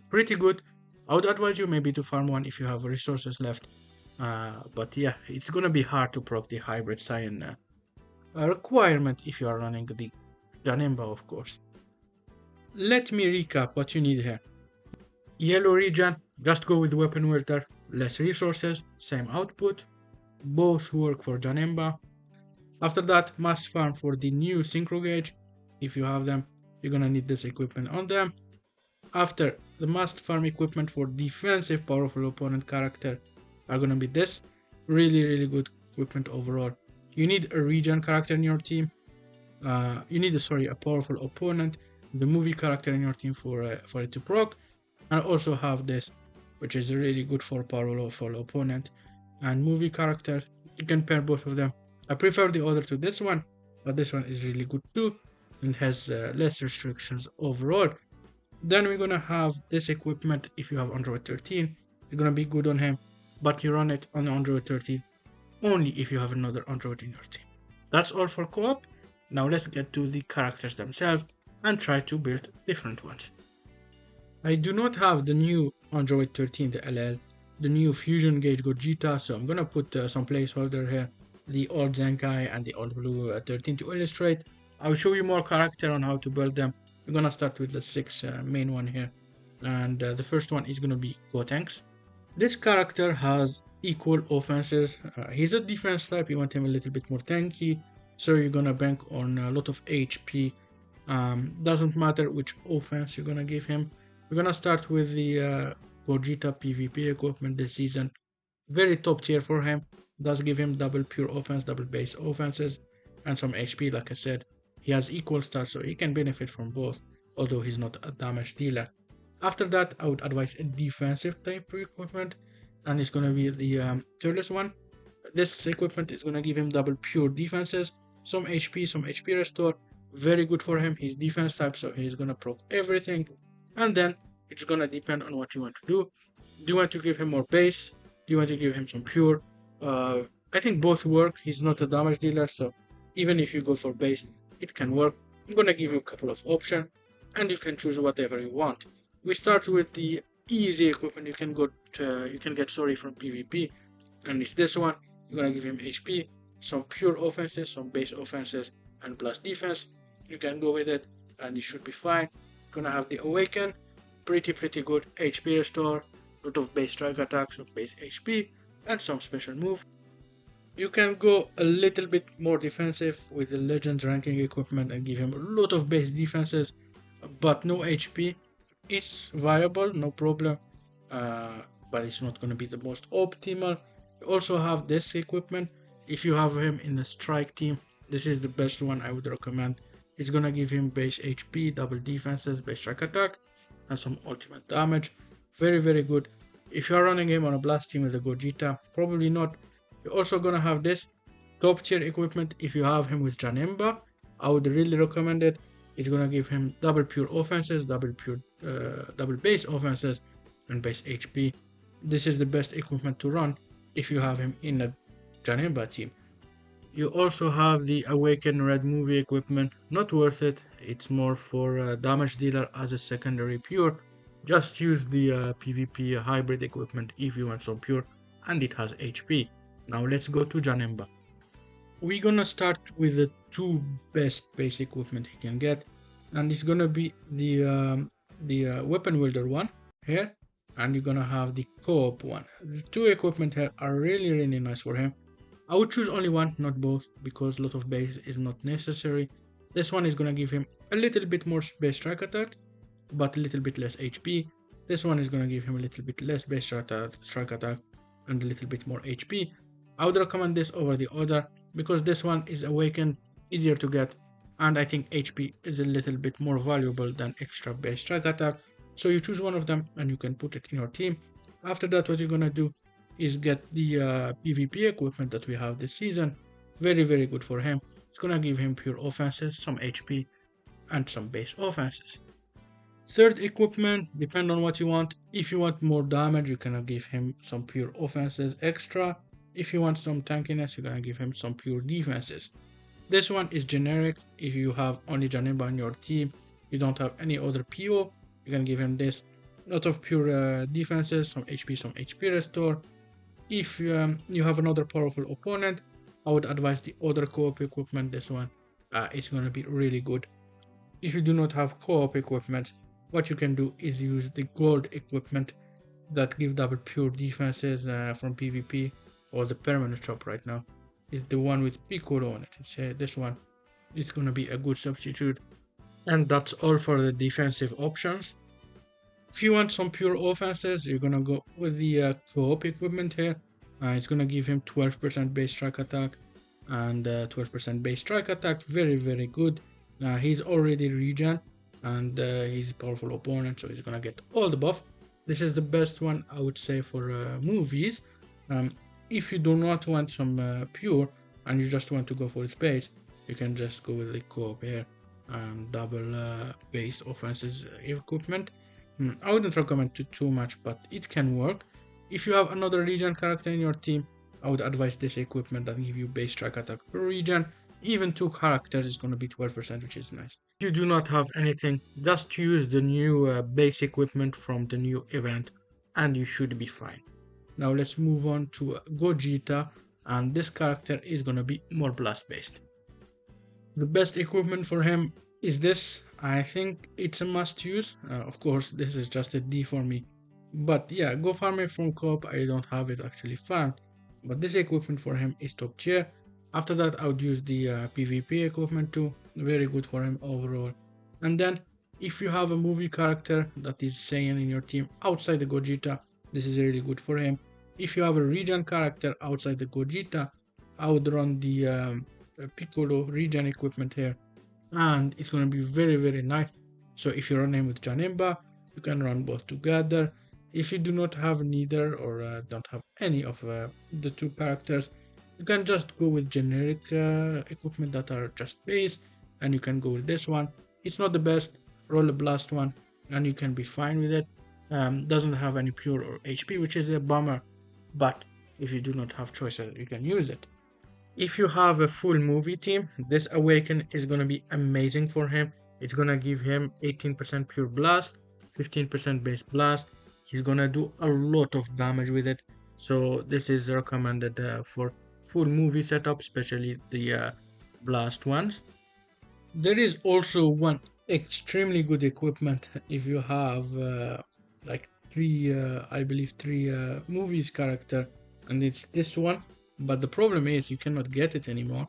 Pretty good. I would advise you maybe to farm one if you have resources left. But yeah, it's gonna be hard to proc the hybrid Saiyan requirement if you are running the Janemba, of course. Let me recap what you need here. Yellow regen, just go with weapon wielder, less resources, same output. Both work for Janemba. After that, must farm for the new Synchro Gauge. If you have them, you're gonna need this equipment on them. After, the must farm equipment for defensive powerful opponent character are gonna be this. Really good equipment overall. You need a regen character in your team. You need a powerful opponent, the movie character in your team for it to proc, and also have this, which is really good for powerful opponent and movie character. You can pair both of them. I prefer the other to this one, but this one is really good too and has less restrictions overall. Then we're gonna have this equipment. If you have Android 13, it's gonna be good on him, but you run it on Android 13 only if you have another Android in your team. That's all for co-op. Now let's get to the characters themselves and try to build different ones. I do not have the new Android 13, the LL, the new Fusion Gauge Gogeta, so I'm gonna put some placeholder here, the old Zenkai and the old Blue 13 to illustrate. I'll show you more character on how to build them. We're gonna start with the 6 main one here, and the first one is gonna be Gotenks. This character has equal offenses. He's a defense type, you want him a little bit more tanky, so you're gonna bank on a lot of HP. Doesn't matter which offense you're gonna give him. We're gonna start with the Gogeta PvP equipment this season. Very top tier for him. Does give him double pure offense, double base offenses, and some HP. Like I said, he has equal stats, so he can benefit from both, although he's not a damage dealer. After that, I would advise a defensive type equipment, and it's gonna be the Turles one. This equipment is gonna give him double pure defenses, some HP, some HP restore. Very good for him. He's defense type, so he's gonna proc everything. And then it's gonna depend on what you want to do. Do you want to give him more base? Do you want to give him some pure? I think both work. He's not a damage dealer, so even if you go for base, it can work. I'm gonna give you a couple of options, and you can choose whatever you want. We start with the easy equipment you can get from PvP, and it's this one. You're gonna give him HP, some pure offenses, some base offenses, and plus defense. You can go with it, and you should be fine. You're gonna have the Awaken, pretty good HP restore, lot of base strike attacks, some base HP, and some special move. You can go a little bit more defensive with the Legends ranking equipment and give him a lot of base defenses, but no HP. It's viable, no problem, but it's not going to be the most optimal. You also have this equipment. If you have him in a strike team, this is the best one I would recommend. It's going to give him base HP, double defenses, base strike attack, and some ultimate damage. Very good. If you are running him on a blast team with a Gogeta, probably not. You're also going to have this top tier equipment. If you have him with Janemba, I would really recommend it. It's gonna give him double pure offenses, double base offenses, and base HP. This is the best equipment to run if you have him in a Janemba team. You also have the Awaken Red Movie equipment. Not worth it. It's more for a damage dealer as a secondary pure. Just use the PvP hybrid equipment if you want some pure, and it has HP. Now let's go to Janemba. We're gonna start with the two best base equipment he can get, and it's gonna be the weapon wielder one here, and you're gonna have the co-op one. The two equipment here are really nice for him. I would choose only one, not both, because a lot of base is not necessary. This one is gonna give him a little bit more base strike attack, but a little bit less HP. This one is gonna give him a little bit less base strike attack and a little bit more HP. I would recommend this over the other, because this one is awakened, easier to get, and I think HP is a little bit more valuable than extra base strike attack. So you choose one of them and you can put it in your team. After that, what you're gonna do is get the PvP equipment that we have this season. Very good for him. It's gonna give him pure offenses, some HP, and some base offenses. Third equipment, depend on what you want. If you want more damage, you're gonna give him some pure offenses extra. If you want some tankiness, you're gonna give him some pure defenses. This one is generic. If you have only Janemba on your team, you don't have any other PO, you can give him this. Lot of pure defenses, some HP restore. If you have another powerful opponent, I would advise the other co-op equipment. This one, it's gonna be really good. If you do not have co-op equipment, what you can do is use the gold equipment that give double pure defenses from PvP, or the permanent shop right now is the one with piccolo on it. It's this one. It's gonna be a good substitute. And that's all for the defensive options. If you want some pure offenses, you're gonna go with the co-op equipment here. It's gonna give him 12% base strike attack and 12% base strike attack. Very good. He's already regen and he's a powerful opponent, so he's gonna get all the buff. This is the best one I would say for movies. If you do not want some pure and you just want to go for space, you can just go with the co-op here and double base offenses equipment. I wouldn't recommend it too much, but it can work. If you have another regen character in your team, I would advise this equipment that give you base strike attack per regen. Even 2 characters is going to be 12%, which is nice. If you do not have anything, just use the new base equipment from the new event and you should be fine. Now let's move on to Gogeta, and this character is gonna be more blast based. The best equipment for him is this. I think it's a must use. Of course, this is just a D for me. But yeah, go farm it from Coop. I don't have it actually farmed. But this equipment for him is top tier. After that, I would use the PvP equipment too. Very good for him overall. And then, if you have a movie character that is Saiyan in your team outside the Gogeta, this is really good for him. If you have a regen character outside the Gogeta, I would run the piccolo regen equipment here. And it's going to be very nice. So if you run him with Janemba, you can run both together. If you do not have neither or don't have any of the 2 characters, You can just go with generic equipment that are just base, and you can go with this one. It's not the best, roll a blast one, and you can be fine with it. Doesn't have any pure or HP, which is a bummer, but if you do not have choices, you can use it. If you have a full movie team, this Awaken is gonna be amazing for him. It's gonna give him 18% pure blast, 15% base blast. He's gonna do a lot of damage with it. So this is recommended for full movie setup, especially the blast ones. There is also one extremely good equipment if you have like I believe three movies character, and it's this one. But the problem is you cannot get it anymore.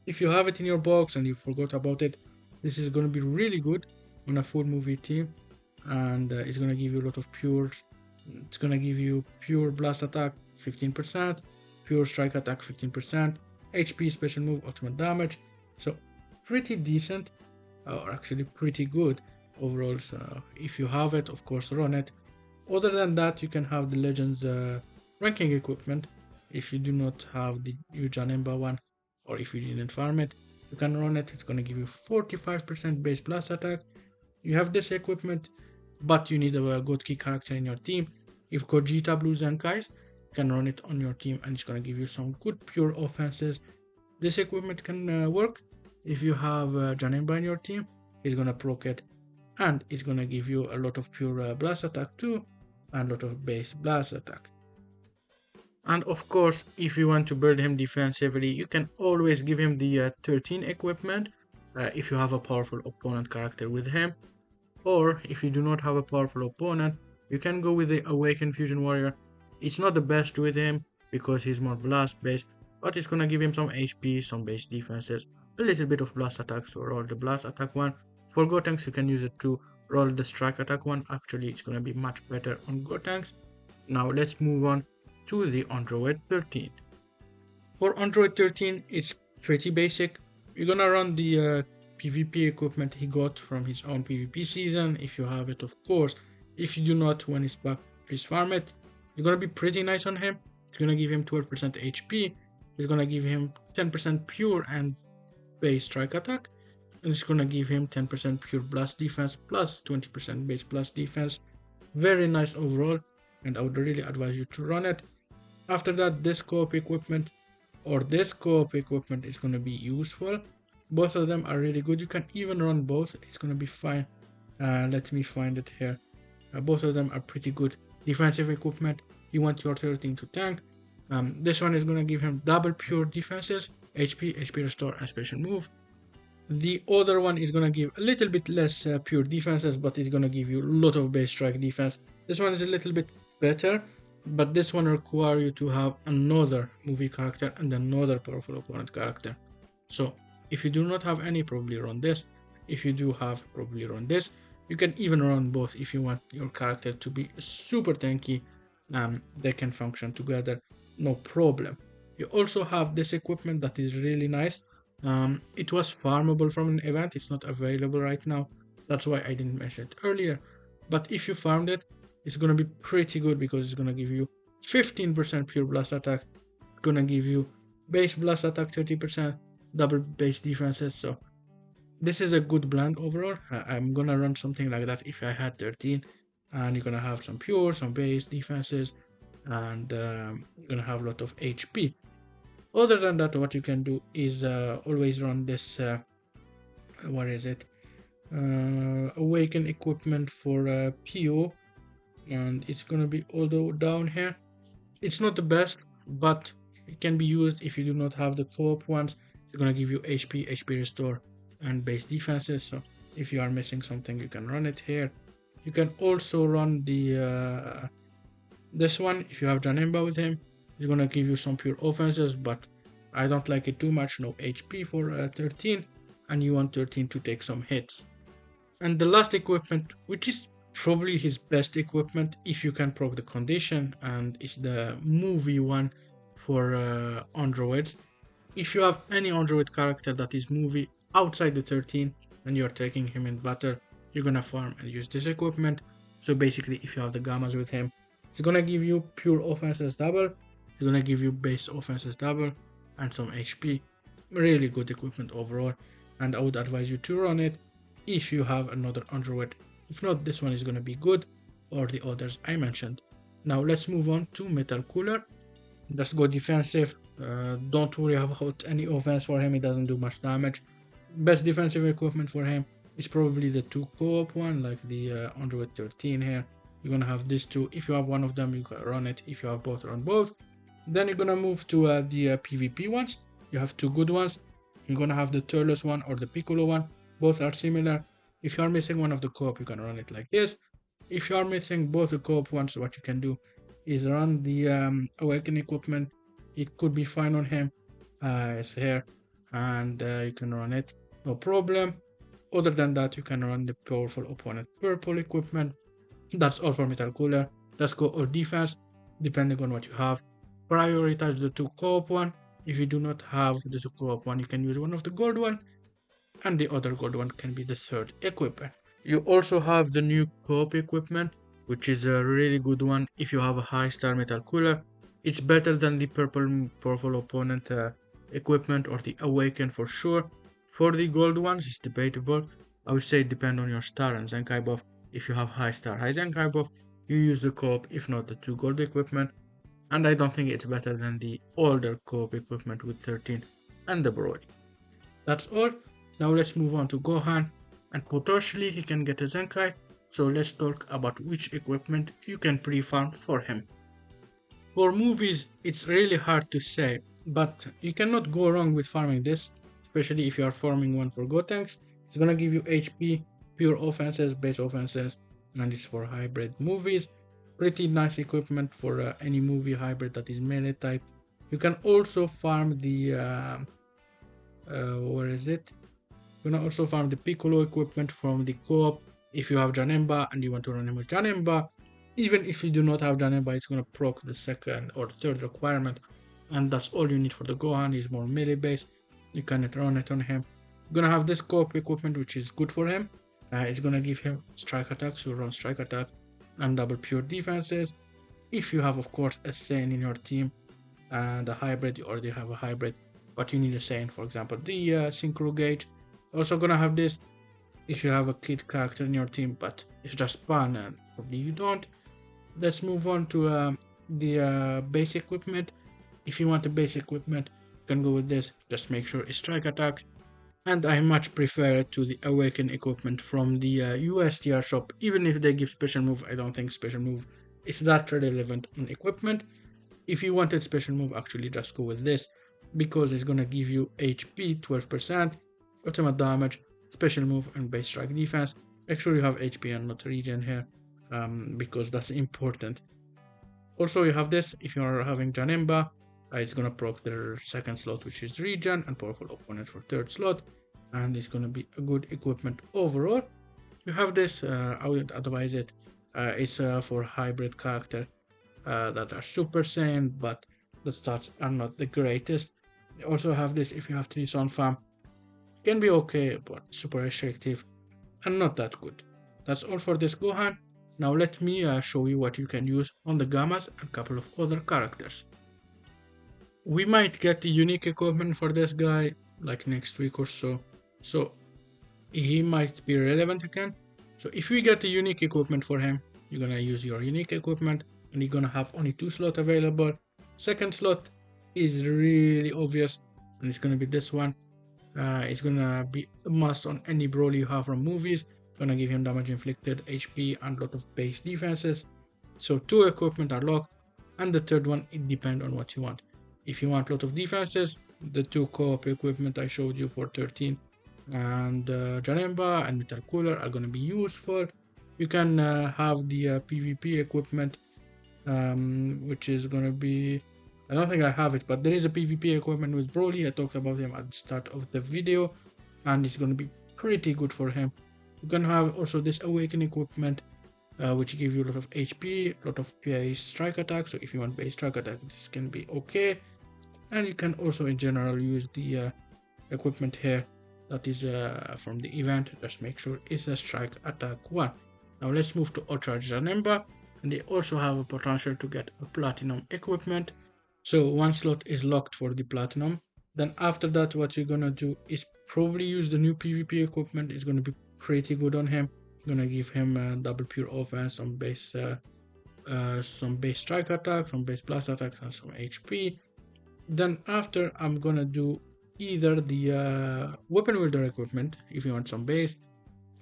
If you have it in your box and you forgot about it, this is going to be really good on a full movie team, and it's going to give you a lot of pure. It's going to give you pure blast attack 15%, pure strike attack 15%, HP special move ultimate damage. So pretty decent, or actually pretty good overall. So if you have it, of course, run it. Other than that, you can have the Legends ranking equipment. If you do not have the new Janemba one, or if you didn't farm it, you can run it. It's going to give you 45% base blast attack. You have this equipment, but you need a Godku character in your team. If Gogeta Blue Zenkais, you can run it on your team, and it's going to give you some good pure offenses. This equipment can work if you have Janemba in your team. It's going to proc it, and it's going to give you a lot of pure blast attack too, and a lot of base blast attack. And of course, if you want to build him defensively, you can always give him the 13 equipment if you have a powerful opponent character with him. Or if you do not have a powerful opponent, you can go with the Awaken Fusion Warrior. It's not the best with him because he's more blast based, but it's gonna give him some HP, some base defenses, a little bit of blast attacks, so roll the blast attack one. For Gotenks, you can use it to roll the strike attack one. Actually, it's gonna be much better on Gotenks. Now let's move on to the Android 13. For Android 13, it's pretty basic. You're gonna run the PvP equipment he got from his own PvP season, if you have it, of course. If you do not, when it's back, please farm it. You're gonna be pretty nice on him. It's gonna give him 12% HP. It's gonna give him 10% pure and base strike attack. And it's gonna give him 10% pure blast defense plus 20% base blast defense. Very nice overall, and I would really advise you to run it. After that, this Coop equipment or this Coop equipment is going to be useful. Both of them are really good. You can even run both. It's going to be fine. Let me find it here. Both of them are pretty good. Defensive equipment, you want your 13 to tank. This one is going to give him double pure defenses, HP restore, and special move. The other one is going to give a little bit less pure defenses, but it's going to give you a lot of base strike defense. This one is a little bit better, but this one requires you to have another movie character and another powerful opponent character. So if you do not have any, probably run this. If you do have, probably run this. You can even run both if you want your character to be super tanky. They can function together, no problem. You also have this equipment that is really nice. It was farmable from an event. It's not available right now. That's why I didn't mention it earlier. But if you farmed it, it's gonna be pretty good because it's gonna give you 15% pure blast attack. It's gonna give you base blast attack 30%, double base defenses. So this is a good blend overall. I'm gonna run something like that if I had 13, and you're gonna have some pure, some base defenses, and you're gonna have a lot of HP. Other than that, what you can do is always run this. What is it? Awaken equipment for PO, and it's gonna be all down here. It's not the best, but it can be used if you do not have the co-op ones. It's gonna give you HP restore, and base defenses. So if you are missing something, you can run it here. You can also run the this one if you have Janemba with him. It's gonna give you some pure offenses, but I don't like it too much. No HP for 13, and you want 13 to take some hits. And the last equipment, which is probably his best equipment if you can proc the condition, and it's the movie one for androids. If you have any android character that is movie outside the 13 and you're taking him in battle, you're gonna farm and use this equipment. So basically, if you have the gammas with him, it's gonna give you pure offenses double, It's gonna give you base offenses double and some HP. Really good equipment overall, and I would advise you to run it if you have another underweight. If not, this one is gonna be good, or the others I mentioned. Now let's move on to Metal Cooler. Just go defensive. Don't worry about any offense for him, it doesn't do much damage. Best defensive equipment for him is probably the two co-op one, like the Android 13 here. You're gonna have these two. If you have one of them, you can run it. If you have both, run both. Then you're gonna move to the PvP ones. You have two good ones. You're gonna have the Turles one or the Piccolo one. Both are similar. If you are missing one of the co-op, you can run it like this. If you are missing both the co-op ones, what you can do is run the Awaken equipment. It could be fine on him. It's here, and you can run it, no problem. Other than that, you can run the powerful opponent purple equipment. That's all for Metal Cooler. Let's go all defense, depending on what you have. Prioritize the two co-op one. If you do not have the two co-op one, you can use one of the gold one, and the other gold one can be the third equipment. You also have the new co-op equipment, which is a really good one if you have a high star Metal Cooler. It's better than the purple powerful opponent equipment or the Awaken for sure. For the gold ones, it's debatable. I would say depend on your star and Zenkai buff. If you have high star, high Zenkai buff, you use the co-op, if not the two gold equipment. And I don't think it's better than the older co-op equipment with 13 and the Broly. That's all. Now let's move on to Gohan, and potentially he can get a Zenkai, so let's talk about which equipment you can pre-farm for him. For movies, it's really hard to say, but you cannot go wrong with farming this, especially if you are farming one for Gotenks. It's gonna give you HP, pure offenses, base offenses, and it's for hybrid movies. Pretty nice equipment for any movie hybrid that is melee type. You can also farm the where is it? You can also farm the piccolo equipment from the co-op if you have Janemba and you want to run him with Janemba. Even if you do not have Janemba, it's gonna proc the second or third requirement, and that's all you need for the Gohan. He's more melee based. You cannot run it on him. You're gonna have this co-op equipment, which is good for him. It's gonna give him strike attacks, so run strike attack and double pure defenses. If you have, of course, a Saiyan in your team and a hybrid, you already have a hybrid, but you need a Saiyan, for example, the Synchro gauge. Also gonna have this if you have a kid character in your team, but it's just fun and probably you don't. Let's move on to the base equipment. If you want the base equipment, you can go with this. Just make sure it's strike attack. And I much prefer it to the Awaken equipment from the USTR shop. Even if they give special move, I don't think special move is that relevant on equipment. If you wanted special move, actually just go with this, because it's gonna give you HP 12%, ultimate damage, special move, and base strike defense. Make sure you have HP and not regen here, because that's important. Also, you have this if you are having Janemba. It's gonna proc their second slot, which is regen, and powerful opponent for third slot, and it's gonna be a good equipment overall. You have this, I wouldn't advise it. It's for hybrid character that are Super Saiyan, but the stats are not the greatest. You also have this if you have 3 Sun Fam. Can be okay, but super restrictive and not that good. That's all for this Gohan. Now let me show you what you can use on the Gammas and a couple of other characters. We might get the unique equipment for this guy like next week or so, so he might be relevant again. So if we get the unique equipment for him, you're gonna use your unique equipment and you're gonna have only 2 slots available. Second slot is really obvious, and it's gonna be this one. It's gonna be a must on any Broly you have from movies. Gonna give him damage inflicted, HP, and a lot of base defenses. So 2 equipment are locked, and the third one, it depends on what you want. If you want a lot of defenses, the 2 co-op equipment I showed you for 13 and Janemba and Metal Cooler are gonna be useful. You can have the PvP equipment, which is gonna be, I don't think I have it, but there is a PvP equipment with Broly. I talked about him at the start of the video, and it's gonna be pretty good for him. You can have also this Awaken equipment, which gives you a lot of HP, a lot of base strike attack. So if you want base strike attack, this can be okay. And you can also in general use the equipment here that is from the event. Just make sure it's a strike attack one. Now let's move to Ultra Janemba, and they also have a potential to get a platinum equipment. So one slot is locked for the platinum. Then after that, what you're gonna do is probably use the new PvP equipment. It's gonna be pretty good on him. Gonna give him double pure offense, some base strike attack, some base blast attack, and some HP. Then after, I'm gonna do either the weapon wielder equipment if you want some base,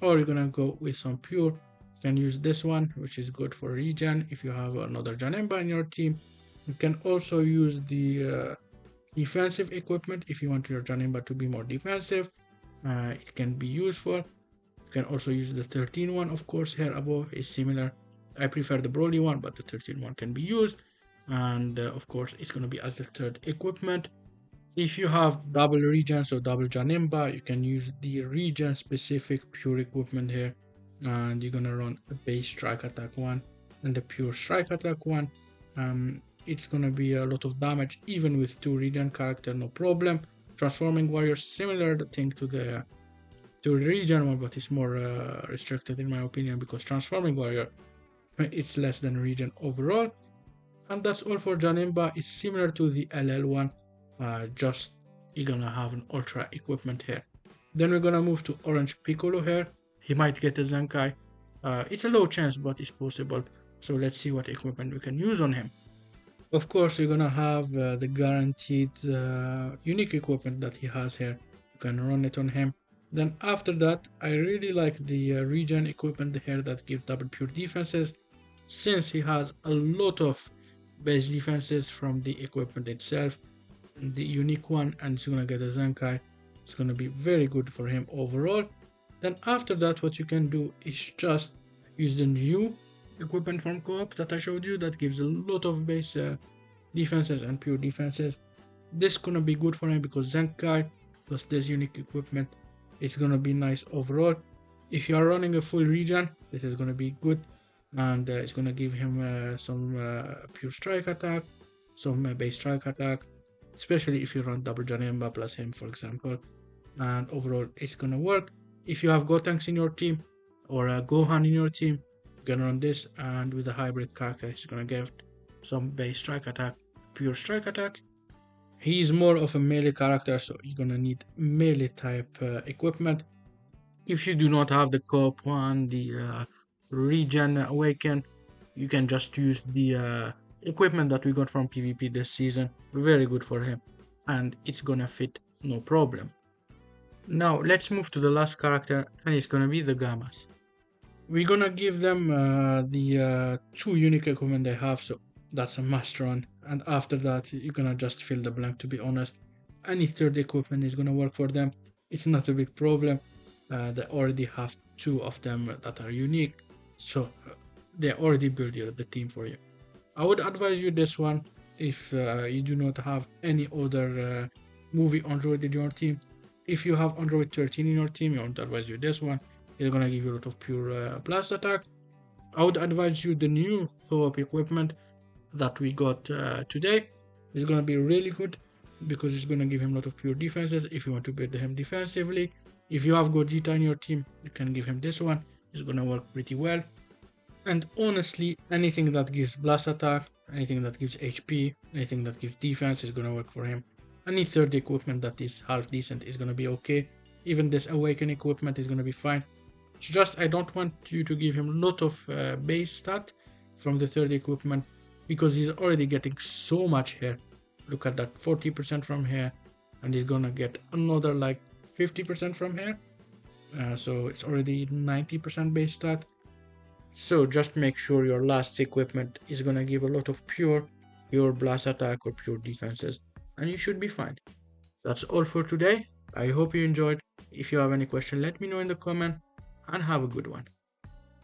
or you're gonna go with some pure. You can use this one, which is good for regen if you have another Janemba in your team. You can also use the defensive equipment if you want your Janemba to be more defensive. It can be useful. You can also use the 13 one, of course, here above is similar. I prefer the Broly one, but the 13 one can be used. And of course, it's going to be as the third equipment. If you have double regen, so double Janemba, you can use the regen specific pure equipment here. And you're going to run a base strike attack one and the pure strike attack one. It's going to be a lot of damage, even with 2 regen character, no problem. Transforming warrior, similar thing to the regen one, but it's more restricted in my opinion, because transforming warrior, it's less than regen overall. And that's all for Janemba. It's similar to the LL one, just you're gonna have an ultra equipment here. Then we're gonna move to orange piccolo here. He might get a Zenkai. It's a low chance, but it's possible. So let's see what equipment we can use on him. Of course, you're gonna have the guaranteed unique equipment that he has here. You can run it on him. Then after that, I really like the regen equipment here that give double pure defenses, since he has a lot of base defenses from the equipment itself, the unique one, and he's gonna get a Zenkai. It's gonna be very good for him overall. Then after that, what you can do is just use the new equipment from Coop that I showed you that gives a lot of base defenses and pure defenses. This is gonna be good for him because Zenkai plus this unique equipment is gonna be nice overall. If you are running a full regen, this is gonna be good, and it's gonna give him some pure strike attack, some base strike attack, especially if you run double Janemba plus him, for example. And overall, it's gonna work. If you have Gotenks in your team or a Gohan in your team, you can run this, and with a hybrid character, it's gonna give some base strike attack, pure strike attack. He's more of a melee character, so you're gonna need melee type equipment. If you do not have the Coop one, the regen Awaken, you can just use the equipment that we got from PvP this season. Very good for him, and it's gonna fit no problem. Now let's move to the last character, and it's gonna be the Gammas. We're gonna give them the 2 unique equipment they have, so that's a must run. And after that, you're gonna just fill the blank, to be honest. Any third equipment is gonna work for them. It's not a big problem. They already have 2 of them that are unique, so they already built the team for you. I would advise you this one if you do not have any other movie Android in your team. If you have Android 13 in your team, I would advise you this one. It's gonna give you a lot of pure blast attack. I would advise you the new co-op equipment that we got today. It's gonna be really good because it's gonna give him a lot of pure defenses if you want to build him defensively. If you have Gogeta in your team, you can give him this one. It's gonna work pretty well. And honestly, anything that gives blast attack, anything that gives HP, anything that gives defense is gonna work for him. Any third equipment that is half decent is gonna be okay. Even this Awaken equipment is gonna be fine. It's just I don't want you to give him a lot of base stat from the third equipment, because he's already getting so much here. Look at that, 40% from here, and he's gonna get another like 50% from here. So it's already 90% base stat. So just make sure your last equipment is gonna give a lot of pure blast attack or pure defenses, and you should be fine. That's all for today. I hope you enjoyed. If you have any question, let me know in the comment, and have a good one.